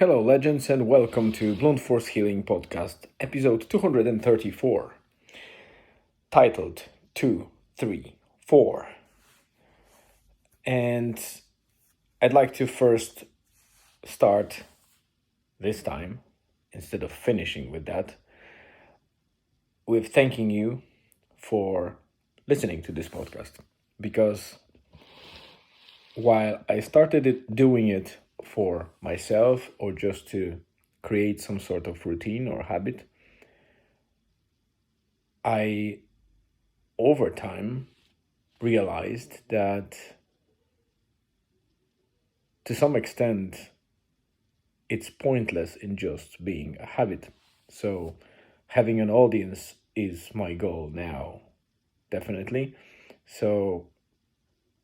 Hello, legends, and welcome to Blunt Force Healing Podcast, episode 234, titled 234. And I'd like to first start this time, instead of finishing with that, with thanking you for listening to this podcast. Because while I started doing it for myself or just to create some sort of routine or habit, I, over time, realized that to some extent it's pointless in just being a habit. So having an audience is my goal now, definitely. So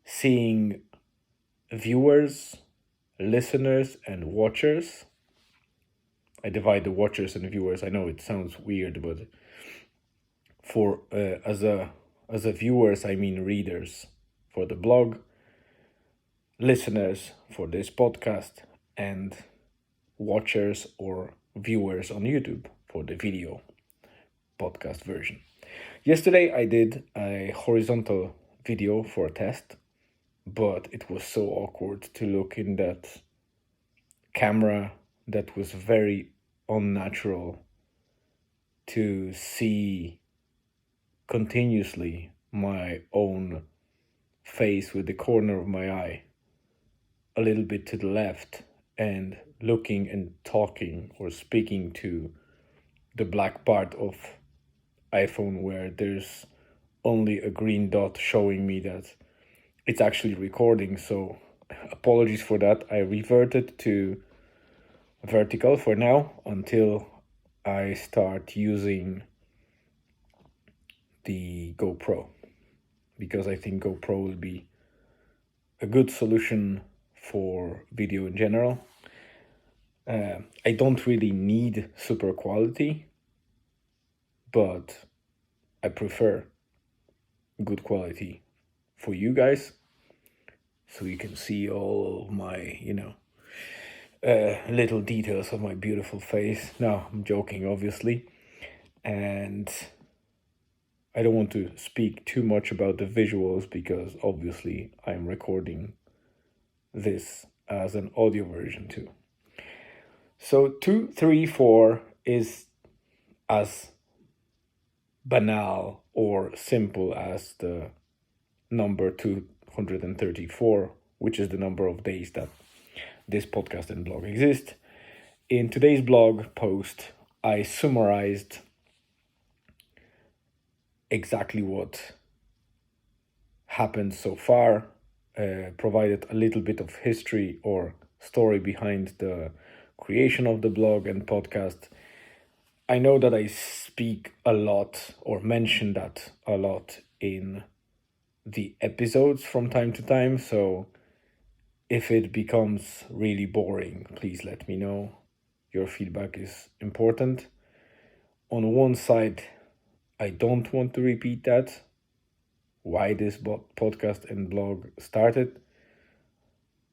seeing viewers, listeners, and watchers. I divide the watchers and viewers. I know it sounds weird, but for as a viewers, I mean readers for the blog, listeners for this podcast, and watchers or viewers on YouTube for the video podcast version. Yesterday I did a horizontal video for a test, but it was so awkward to look in that camera. That was very unnatural to see continuously my own face with the corner of my eye a little bit to the left and looking and talking or speaking to the black part of iPhone where there's only a green dot showing me that it's actually recording. So apologies for that. I reverted to vertical for now until I start using the GoPro, because I think GoPro will be a good solution for video in general. I don't really need super quality, but I prefer good quality for you guys, so you can see all of my, little details of my beautiful face. No, I'm joking, obviously. And I don't want to speak too much about the visuals because obviously I'm recording this as an audio version too. So 234 is as banal or simple as the number 234, which is the number of days that this podcast and blog exist. In today's blog post, I summarized exactly what happened so far, provided a little bit of history or story behind the creation of the blog and podcast. I know that I speak a lot or mention that a lot in the episodes from time to time, so if it becomes really boring, please let me know. Your feedback is important. On one side, I don't want to repeat that, why this podcast and blog started,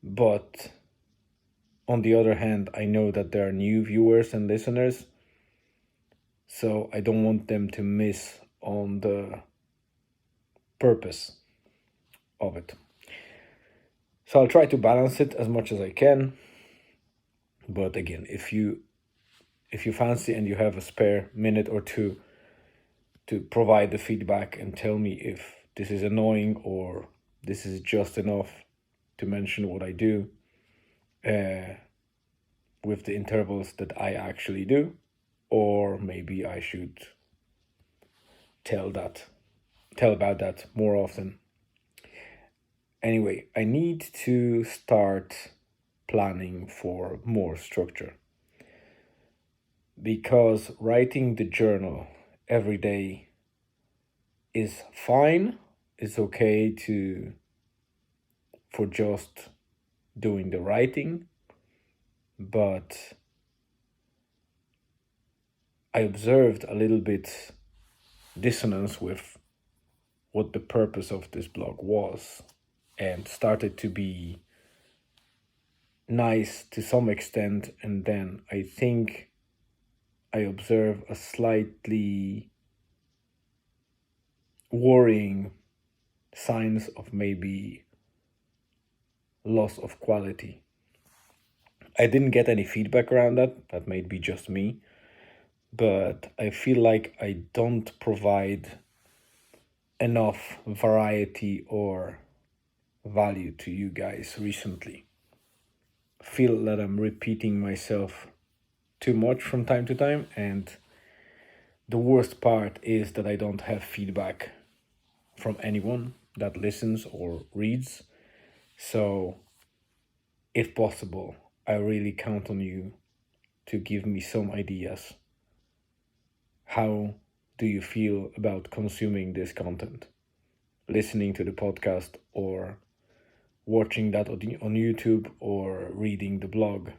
but on the other hand, I know that there are new viewers and listeners, so I don't want them to miss on the purpose of it. So I'll try to balance it as much as I can. But again, if you fancy and you have a spare minute or two to provide the feedback and tell me if this is annoying or this is just enough to mention what I do with the intervals that I actually do, or maybe I should tell about that more often. Anyway, I need to start planning for more structure, because writing the journal every day is fine. It's okay for just doing the writing, but I observed a little bit dissonance with what the purpose of this blog was and started to be nice to some extent, and then I think I observe a slightly worrying signs of maybe loss of quality. I didn't get any feedback around that. That may be just me. But I feel like I don't provide enough variety or value to you guys recently. I feel that I'm repeating myself too much from time to time, and the worst part is that I don't have feedback from anyone that listens or reads. So, if possible, I really count on you to give me some ideas. How do you feel about consuming this content? Listening to the podcast or watching that on YouTube or reading the blog.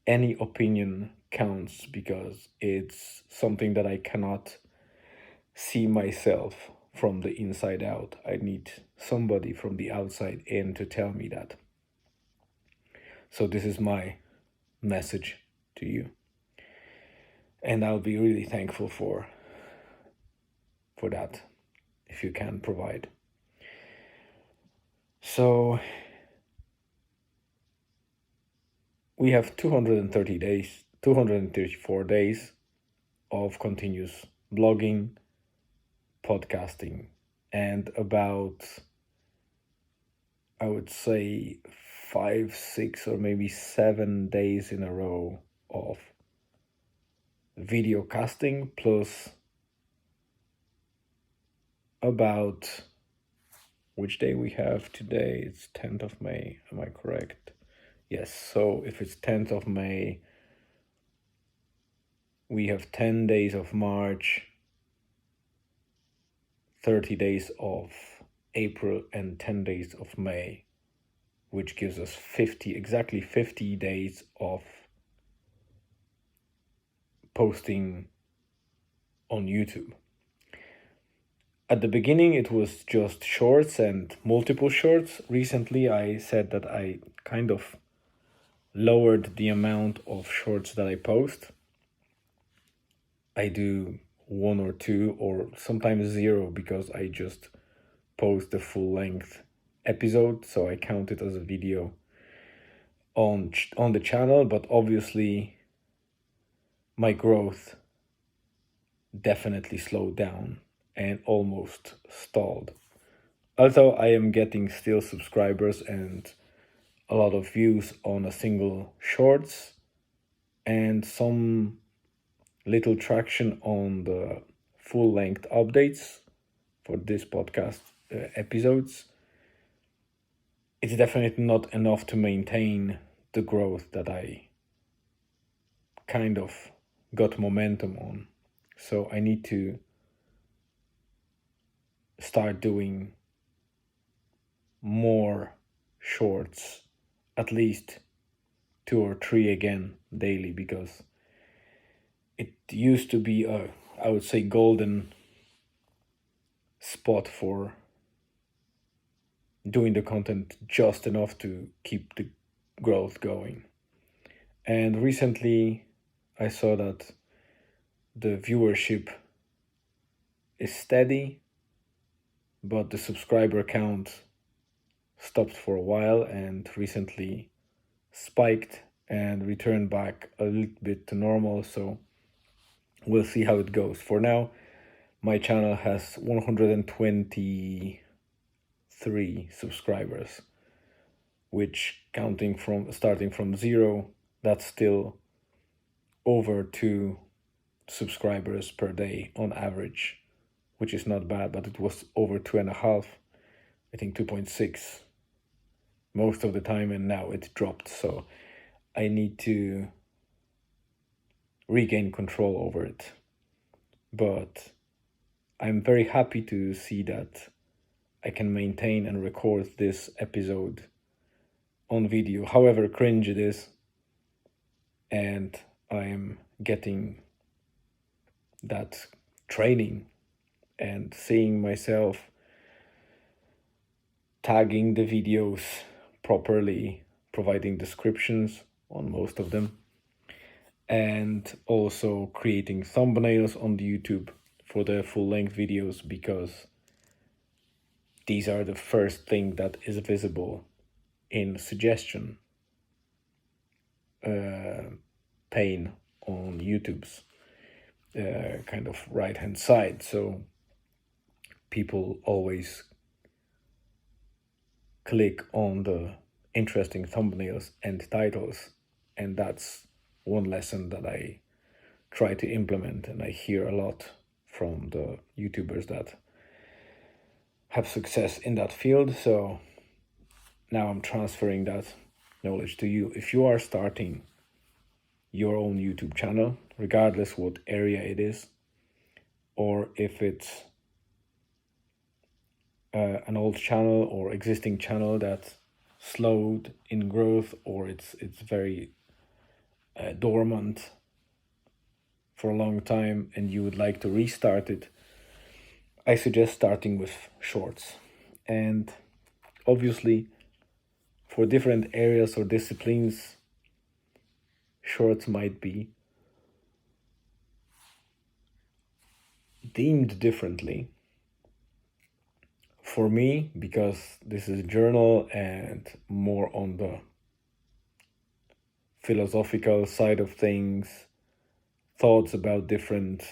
Any opinion counts because it's something that I cannot see myself from the inside out. I need somebody from the outside in to tell me that. So this is my message to you. And I'll be really thankful for that if you can provide. So we have 234 days of continuous blogging, podcasting, and about, I would say, 5, 6, or maybe 7 days in a row of video casting, plus about, which day we have today? It's 10th of May, am I correct? Yes, so if it's 10th of May, we have 10 days of March, 30 days of April, and 10 days of May, which gives us exactly 50 days of posting on YouTube. At the beginning, it was just shorts and multiple shorts. Recently, I said that I kind of lowered the amount of shorts that I post. I do 1 or 2 or sometimes 0 because I just post the full length episode, so I count it as a video on the channel. But obviously my growth definitely slowed down and almost stalled. Although I am getting still subscribers and a lot of views on a single shorts and some little traction on the full length updates for this podcast episodes, it's definitely not enough to maintain the growth that I kind of got momentum on. So I need to start doing more shorts, at least 2 or 3 again daily, because it used to be I would say, golden spot for doing the content just enough to keep the growth going. And recently I saw that the viewership is steady, but the subscriber count stopped for a while and recently spiked and returned back a little bit to normal. So we'll see how it goes. For now, my channel has 123 subscribers, which starting from 0, that's still over 2 subscribers per day on average, which is not bad, but it was over 2.5, I think 2.6 most of the time, and now it dropped. So I need to regain control over it. But I'm very happy to see that I can maintain and record this episode on video, however cringe it is, and I am getting that training and seeing myself tagging the videos properly, providing descriptions on most of them, and also creating thumbnails on the YouTube for the full-length videos, because these are the first thing that is visible in suggestion pane on YouTube's kind of right-hand side. So people always click on the interesting thumbnails and titles, and that's one lesson that I try to implement, and I hear a lot from the YouTubers that have success in that field. So now I'm transferring that knowledge to you. If you are starting your own YouTube channel, regardless what area it is, or if it's an old channel or existing channel that slowed in growth, or it's very dormant for a long time and you would like to restart it, I suggest starting with shorts. And obviously for different areas or disciplines, shorts might be deemed differently. For me, because this is a journal and more on the philosophical side of things, thoughts about different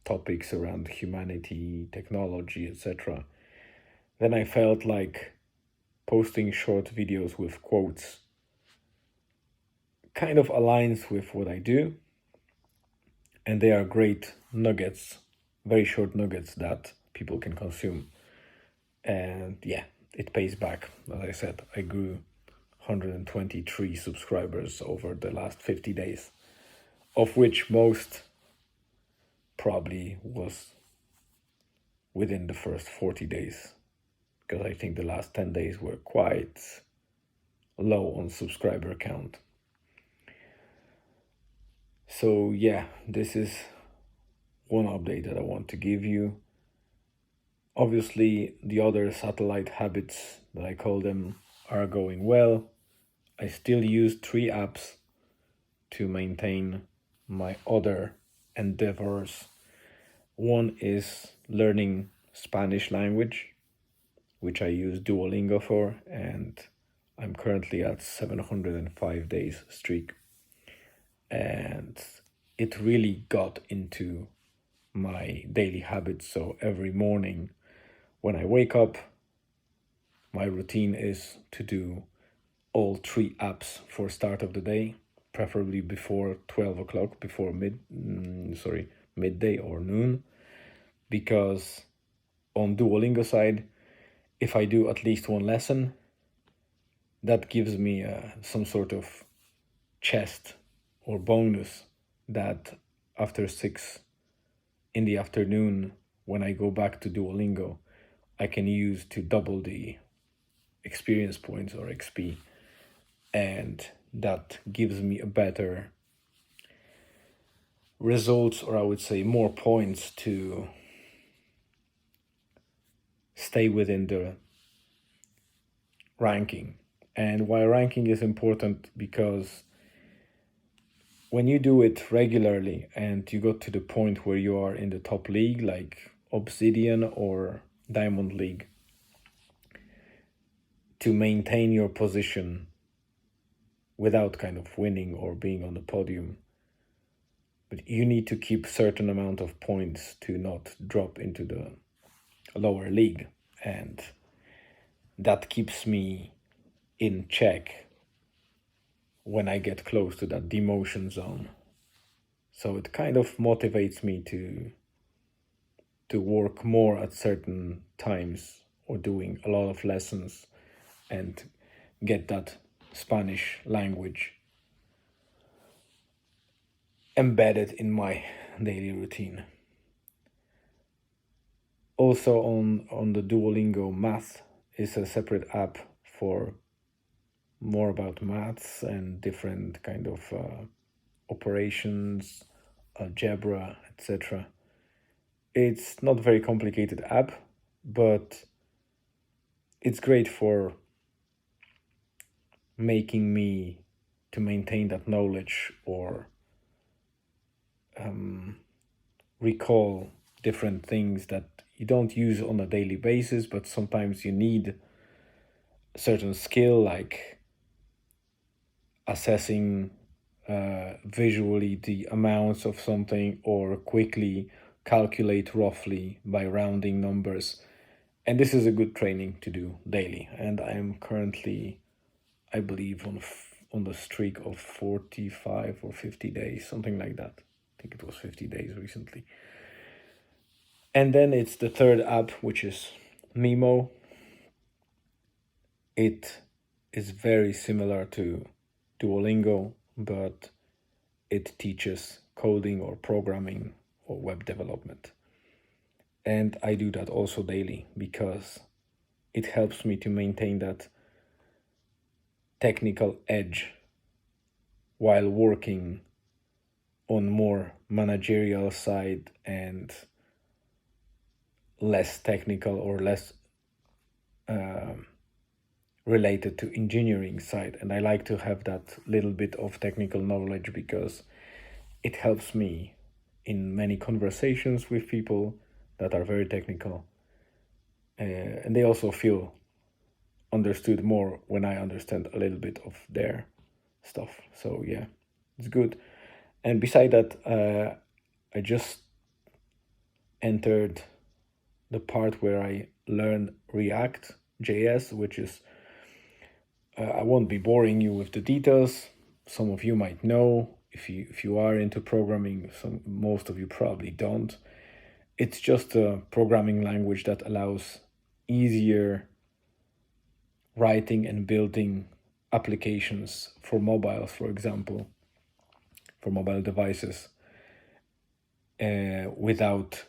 topics around humanity, technology, etc., then I felt like posting short videos with quotes kind of aligns with what I do, and they are great nuggets, very short nuggets that people can consume. And yeah, it pays back. As I said, I grew 123 subscribers over the last 50 days, of which most probably was within the first 40 days, because I think the last 10 days were quite low on subscriber count. So yeah, this is one update that I want to give you. Obviously, the other satellite habits, that I call them, are going well. I still use 3 apps to maintain my other endeavors. One is learning Spanish language, which I use Duolingo for, and I'm currently at 705 days streak. And it really got into my daily habits. So every morning when I wake up, my routine is to do all 3 apps for start of the day, preferably before 12 o'clock, before midday or noon, because on Duolingo side, if I do at least one lesson, that gives me some sort of chest or bonus that after 6 in the afternoon, when I go back to Duolingo, I can use to double the experience points or XP. And that gives me a better results, or I would say more points to stay within the ranking. And why ranking is important, because when you do it regularly and you got to the point where you are in the top league, like Obsidian or Diamond League, to maintain your position without kind of winning or being on the podium, but you need to keep certain amount of points to not drop into the lower league, and that keeps me in check when I get close to that demotion zone. So it kind of motivates me to work more at certain times, or doing a lot of lessons, and get that Spanish language embedded in my daily routine. Also on the Duolingo Math is a separate app for more about maths and different kind of operations, algebra, etc. It's not very complicated app, but it's great for making me to maintain that knowledge or recall different things that you don't use on a daily basis, but sometimes you need a certain skill like assessing visually the amounts of something or quickly calculate roughly by rounding numbers. And this is a good training to do daily. And I'm currently, I believe, on the streak of 45 or 50 days, something like that. I think it was 50 days recently. And then it's the third app, which is Mimo. It is very similar to Duolingo, but it teaches coding or programming or web development. And I do that also daily because it helps me to maintain that technical edge while working on more managerial side and less technical or less related to engineering side. And I like to have that little bit of technical knowledge because it helps me in many conversations with people that are very technical, and they also feel understood more when I understand a little bit of their stuff. So yeah, it's good. And beside that, I just entered the part where I learn React JS, which is I won't be boring you with the details. Some of you might know if you are into programming. Most of you probably don't. It's just a programming language that allows easier writing and building applications for mobiles, for example, for mobile devices, without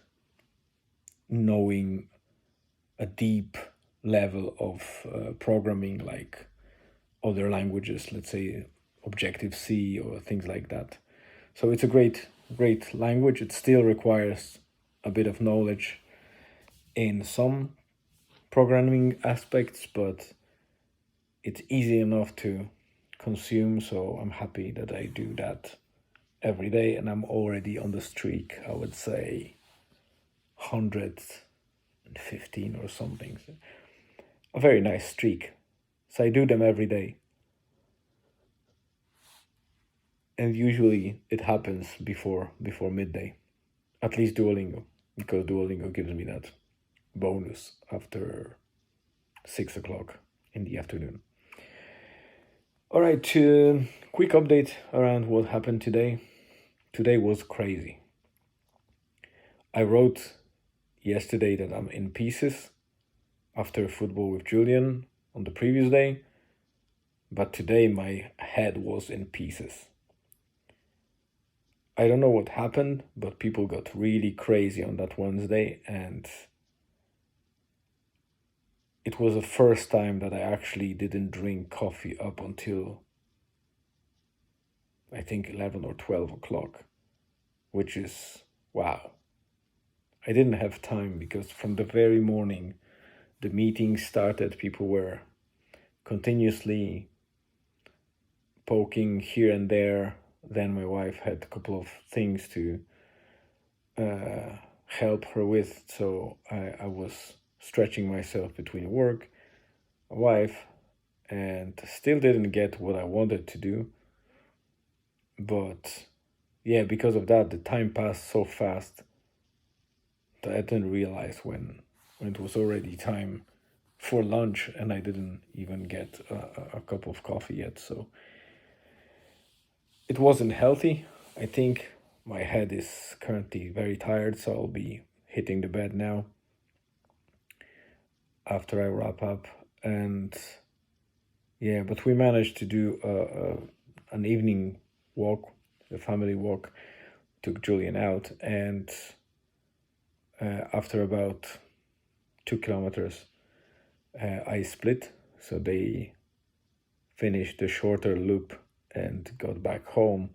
knowing a deep level of programming like other languages, let's say Objective-C or things like that. So it's a great language. It still requires a bit of knowledge in some programming aspects, but it's easy enough to consume, so I'm happy that I do that every day, and I'm already on the streak, I would say 115 or something. So a very nice streak. So I do them every day. And usually it happens before midday. At least Duolingo, because Duolingo gives me that bonus after 6 o'clock in the afternoon. All right, quick update around what happened today. Today was crazy. I wrote yesterday that I'm in pieces after football with Julian on the previous day, but today my head was in pieces. I don't know what happened, but people got really crazy on that Wednesday, and it was the first time that I actually didn't drink coffee up until I think 11 or 12 o'clock, which is wow. I didn't have time because from the very morning the meeting started, people were continuously poking here and there. Then my wife had a couple of things to help her with, so I was stretching myself between work, my wife, and still didn't get what I wanted to do. But yeah, because of that, the time passed so fast that I didn't realize when it was already time for lunch, and I didn't even get a cup of coffee yet. So it wasn't healthy. I think my head is currently very tired, so I'll be hitting the bed now after I wrap up. And yeah, but we managed to do an evening walk, a family walk. Took Julian out, and after about 2 kilometers, I split. So they finished the shorter loop and got back home,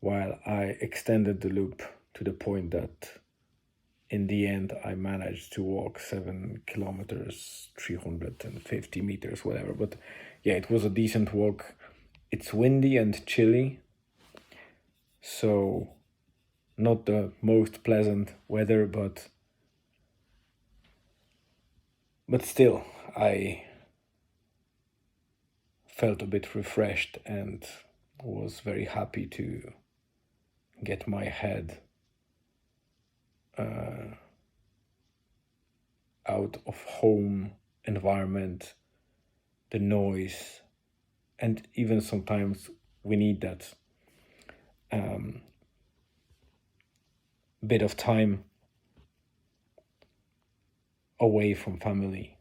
while I extended the loop to the point that in the end I managed to walk 7 kilometers, 350 meters, whatever. But yeah, it was a decent walk. It's windy and chilly, so not the most pleasant weather, but still, I felt a bit refreshed and was very happy to get my head out of home environment, the noise, and even sometimes we need that bit of time away from family,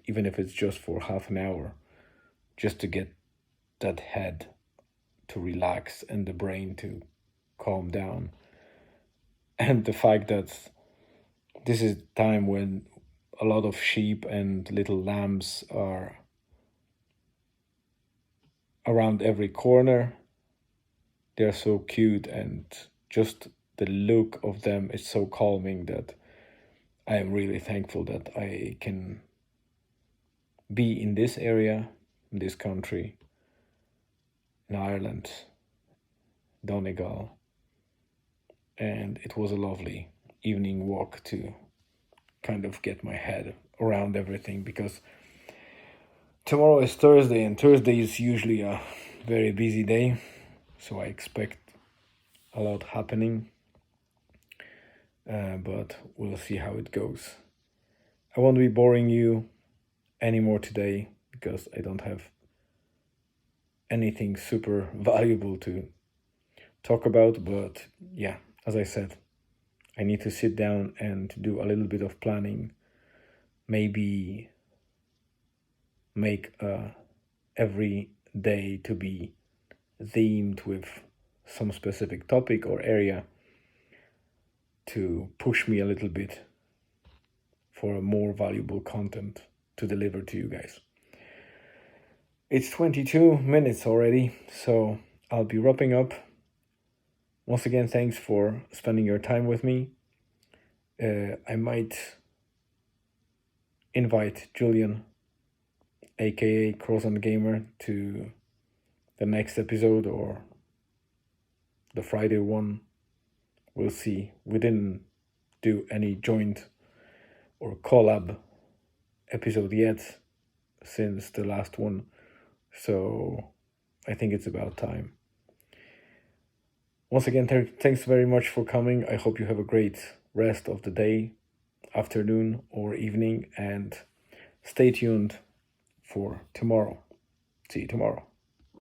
even if it's just for half an hour, just to get that head to relax and the brain to calm down. And the fact that this is time when a lot of sheep and little lambs are around every corner. They're so cute, and just the look of them is so calming that I am really thankful that I can be in this area, in this country, in Ireland, Donegal. And it was a lovely evening walk to kind of get my head around everything, because tomorrow is Thursday, and Thursday is usually a very busy day, so I expect a lot happening, but we'll see how it goes. I won't be boring you anymore today because I don't have anything super valuable to talk about, but yeah, as I said, I need to sit down and do a little bit of planning, maybe make every day to be themed with some specific topic or area to push me a little bit for more valuable content to deliver to you guys. It's 22 minutes already, so I'll be wrapping up. Once again, thanks for spending your time with me. I might invite Julian, aka Croissant Gamer, to the next episode or the Friday one. We'll see. We didn't do any joint or collab episode yet since the last one, so I think it's about time. Once again, thanks very much for coming. I hope you have a great rest of the day, afternoon, or evening, and stay tuned for tomorrow. See you tomorrow.